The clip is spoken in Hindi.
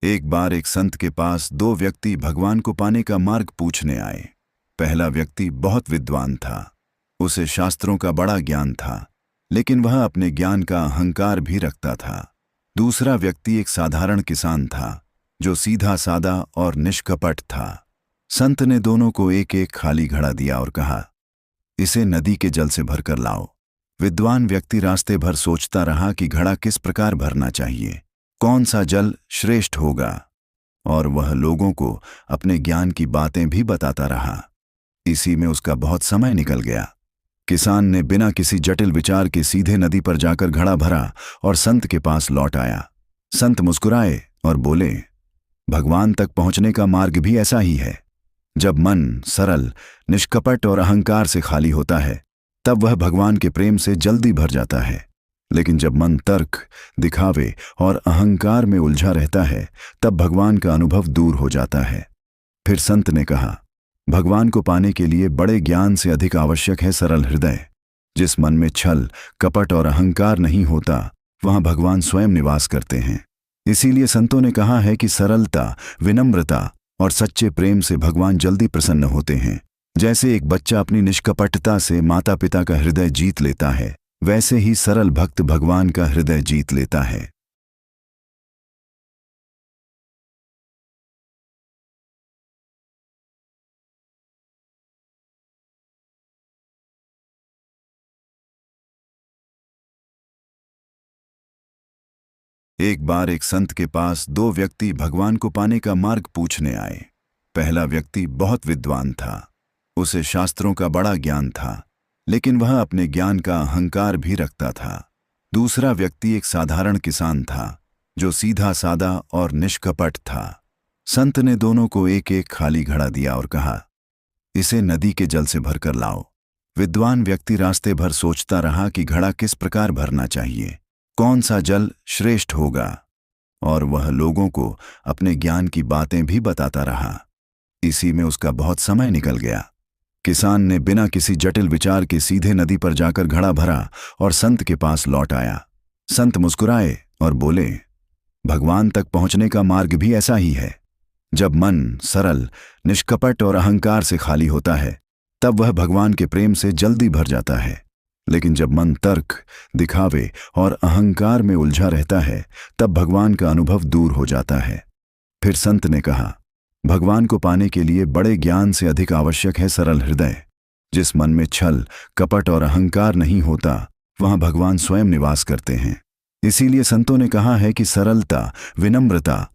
एक बार एक संत के पास दो व्यक्ति भगवान को पाने का मार्ग पूछने आए। पहला व्यक्ति बहुत विद्वान था, उसे शास्त्रों का बड़ा ज्ञान था, लेकिन वह अपने ज्ञान का अहंकार भी रखता था। दूसरा व्यक्ति एक साधारण किसान था, जो सीधा सादा और निष्कपट था। संत ने दोनों को एक एक खाली घड़ा दिया और कहा, इसे नदी के जल से भरकर लाओ। विद्वान व्यक्ति रास्ते भर सोचता रहा कि घड़ा किस प्रकार भरना चाहिए, कौन सा जल श्रेष्ठ होगा, और वह लोगों को अपने ज्ञान की बातें भी बताता रहा। इसी में उसका बहुत समय निकल गया। किसान ने बिना किसी जटिल विचार के सीधे नदी पर जाकर घड़ा भरा और संत के पास लौट आया। संत मुस्कुराए और बोले, भगवान तक पहुंचने का मार्ग भी ऐसा ही है। जब मन सरल, निष्कपट और अहंकार से खाली होता है, तब वह भगवान के प्रेम से जल्दी भर जाता है। लेकिन जब मन तर्क, दिखावे और अहंकार में उलझा रहता है, तब भगवान का अनुभव दूर हो जाता है। फिर संत ने कहा, भगवान को पाने के लिए बड़े ज्ञान से अधिक आवश्यक है सरल हृदय। जिस मन में छल, कपट और अहंकार नहीं होता, वहां भगवान स्वयं निवास करते हैं। इसीलिए संतों ने कहा है कि सरलता, विनम्रता और सच्चे प्रेम से भगवान जल्दी प्रसन्न होते हैं। जैसे एक बच्चा अपनी निष्कपटता से माता पिता का हृदय जीत लेता है, वैसे ही सरल भक्त भगवान का हृदय जीत लेता है। एक बार एक संत के पास दो व्यक्ति भगवान को पाने का मार्ग पूछने आए। पहला व्यक्ति बहुत विद्वान था, उसे शास्त्रों का बड़ा ज्ञान था, लेकिन वह अपने ज्ञान का अहंकार भी रखता था। दूसरा व्यक्ति एक साधारण किसान था, जो सीधा सादा और निष्कपट था। संत ने दोनों को एक एक खाली घड़ा दिया और कहा, इसे नदी के जल से भरकर लाओ। विद्वान व्यक्ति रास्ते भर सोचता रहा कि घड़ा किस प्रकार भरना चाहिए, कौन सा जल श्रेष्ठ होगा, और वह लोगों को अपने ज्ञान की बातें भी बताता रहा। इसी में उसका बहुत समय निकल गया। किसान ने बिना किसी जटिल विचार के सीधे नदी पर जाकर घड़ा भरा और संत के पास लौट आया। संत मुस्कुराए और बोले, भगवान तक पहुंचने का मार्ग भी ऐसा ही है। जब मन सरल, निष्कपट और अहंकार से खाली होता है, तब वह भगवान के प्रेम से जल्दी भर जाता है। लेकिन जब मन तर्क, दिखावे और अहंकार में उलझा रहता है, तब भगवान का अनुभव दूर हो जाता है। फिर संत ने कहा, भगवान को पाने के लिए बड़े ज्ञान से अधिक आवश्यक है सरल हृदय। जिस मन में छल, कपट और अहंकार नहीं होता, वहां भगवान स्वयं निवास करते हैं। इसीलिए संतों ने कहा है कि सरलता, विनम्रता